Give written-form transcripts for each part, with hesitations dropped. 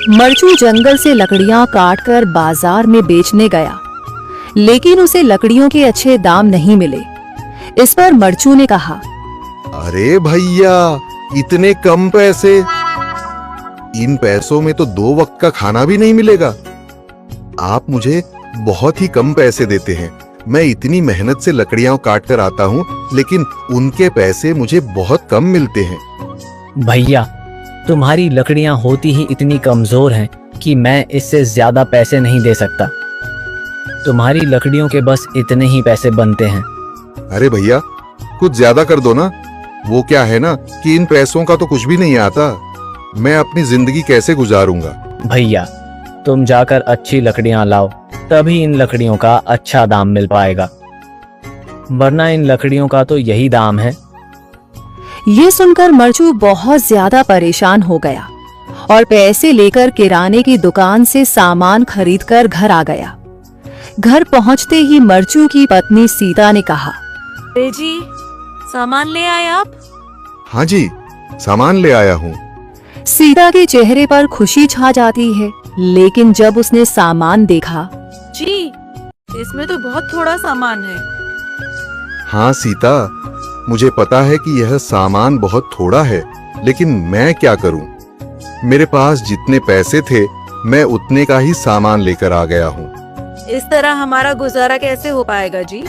मरचू जंगल से लकड़ियां काटकर बाजार में बेचने गया, लेकिन उसे लकड़ियों के अच्छे दाम नहीं मिले। इस पर मरचू ने कहा, अरे भैया, इतने कम पैसे? इन पैसों में तो 2 वक्त का खाना भी नहीं मिलेगा। आप मुझे बहुत ही कम पैसे देते हैं। मैं इतनी मेहनत से लकड़ियां काट कर आता हूँ, लेकिन उनके पैसे मुझे बहुत कम मिलते हैं। भैया, तुम्हारी लकड़ियां होती ही इतनी कमजोर हैं कि मैं इससे ज्यादा पैसे नहीं दे सकता। तुम्हारी लकड़ियों के बस इतने ही पैसे बनते हैं। अरे भैया, कुछ ज्यादा कर दो ना। वो क्या है ना कि इन पैसों का तो कुछ भी नहीं आता। मैं अपनी जिंदगी कैसे गुजारूंगा? भैया, तुम जाकर अच्छी लकड़ियां लाओ, तभी इन लकड़ियों का अच्छा दाम मिल पाएगा, वरना इन लकड़ियों का तो यही दाम है। ये सुनकर मरचू बहुत ज्यादा परेशान हो गया और पैसे लेकर किराने की दुकान से सामान खरीदकर घर आ गया। घर पहुंचते ही मरचू की पत्नी सीता ने कहा, अरे जी, सामान ले आए आप? हाँ जी, सामान ले आया हूँ। सीता के चेहरे पर खुशी छा जाती है, लेकिन जब उसने सामान देखा, जी, इसमें तो बहुत थोड़ा सामान है। हाँ सीता, मुझे पता है कि यह सामान बहुत थोड़ा है, लेकिन मैं क्या करूं? मेरे पास जितने पैसे थे, मैं उतने का ही सामान लेकर आ गया हूँ। इस तरह हमारा गुजारा कैसे हो पाएगा जी?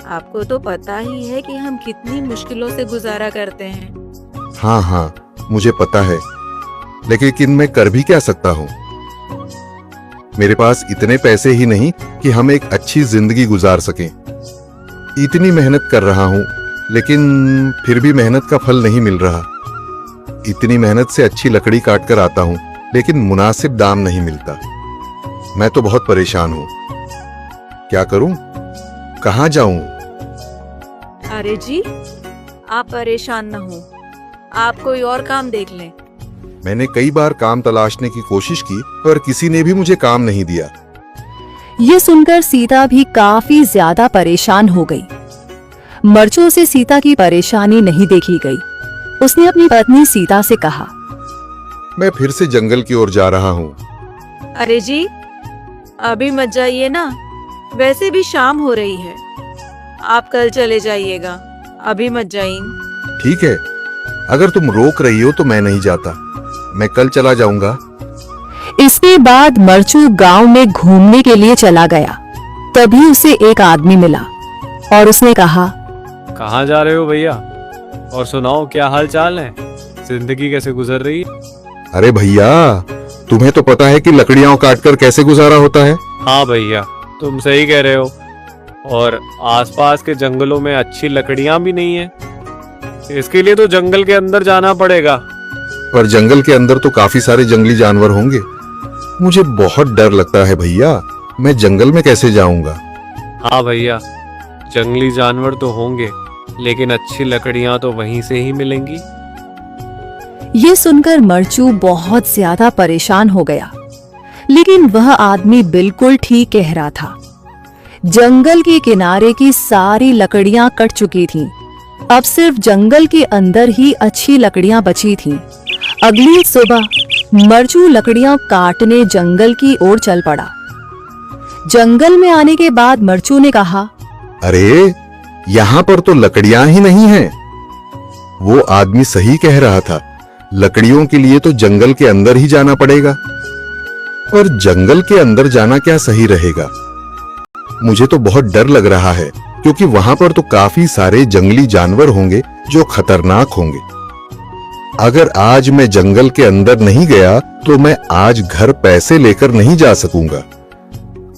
आपको तो पता ही है कि हम कितनी मुश्किलों से गुजारा करते हैं। हाँ, मुझे पता है, लेकिन मैं कर भी क्या सकता हूँ? मेरे पास इतने पैसे ही नहीं कि हम एक अच्छी जिंदगी गुजार सकें। इतनी मेहनत कर रहा हूँ, लेकिन फिर भी मेहनत का फल नहीं मिल रहा। इतनी मेहनत से अच्छी लकड़ी काट कर आता हूँ, लेकिन मुनासिब दाम नहीं मिलता। मैं तो बहुत परेशान हूँ। क्या करूँ? कहाँ जाऊँ? अरे जी, आप परेशान न हो, आप कोई और काम देख लें। मैंने कई बार काम तलाशने की कोशिश की, पर किसी ने भी मुझे काम नहीं दिया। ये सुनकर सीता भी काफी ज्यादा परेशान हो गई। मरचू से सीता की परेशानी नहीं देखी गई। उसने अपनी पत्नी सीता से कहा, मैं फिर से जंगल की ओर जा रहा हूँ। अरे जी, अभी मत जाइए ना, वैसे भी शाम हो रही है। आप कल चले जाइएगा, अभी मत जाइए। ठीक है, अगर तुम रोक रही हो तो मैं नहीं जाता। मैं कल चला जाऊंगा। इसके बाद मरचू गांव में घूमने के लिए चला गया। तभी उसे एक आदमी मिला और उसने कहा, कहाँ जा रहे हो भैया? और सुनाओ, क्या हाल चाल है? जिंदगी कैसे गुजर रही है? अरे भैया, तुम्हें तो पता है कि लकड़ियां काटकर कैसे गुजारा होता है। हाँ भैया, तुम सही कह रहे हो। और आसपास के जंगलों में अच्छी लकड़ियां भी नहीं है। इसके लिए तो जंगल के अंदर जाना पड़ेगा। पर जंगल के अंदर तो काफी सारे जंगली जानवर होंगे। मुझे बहुत डर लगता है भैया, मैं जंगल में कैसे जाऊंगा? हाँ भैया, जंगली जानवर तो होंगे, लेकिन अच्छी लकड़ियां तो वहीं से ही मिलेंगी। ये सुनकर मरचू बहुत ज्यादा परेशान हो गया, लेकिन वह आदमी बिल्कुल ठीक कह रहा था। जंगल के किनारे की सारी लकड़ियां कट चुकी थीं। अब सिर्फ जंगल के अंदर ही अच्छी लकड़ियां बची थीं। अगली सुबह मरचू लकड़ियां काटने जंगल की ओर चल पड़ा। जंगल में आने के बाद मरचू ने कहा, अरे, यहाँ पर तो लकड़ियां ही नहीं हैं। वो आदमी सही कह रहा था, लकड़ियों के लिए तो जंगल के अंदर ही जाना पड़ेगा। और जंगल के अंदर जाना क्या सही रहेगा? मुझे तो बहुत डर लग रहा है, क्योंकि वहां पर तो काफी सारे जंगली जानवर होंगे जो खतरनाक होंगे। अगर आज मैं जंगल के अंदर नहीं गया तो मैं आज घर पैसे लेकर नहीं जा सकूंगा,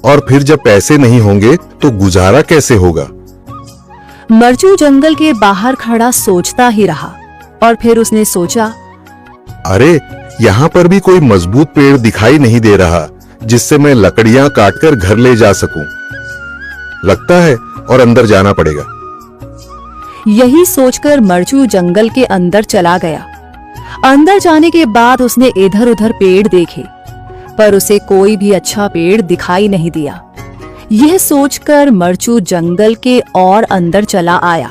और फिर जब पैसे नहीं होंगे तो गुजारा कैसे होगा? मरचू जंगल के बाहर खड़ा सोचता ही रहा और फिर उसने सोचा, अरे, यहाँ पर भी कोई मजबूत पेड़ दिखाई नहीं दे रहा जिससे मैं लकड़ियां काटकर घर ले जा सकूं। लगता है और अंदर जाना पड़ेगा। यही सोचकर मरचू जंगल के अंदर चला गया। अंदर जाने के बाद उसने इधर उधर पेड़ देखे, पर उसे कोई भी अच्छा पेड़ दिखाई नहीं दिया। यह सोचकर मरचू जंगल के और अंदर चला आया।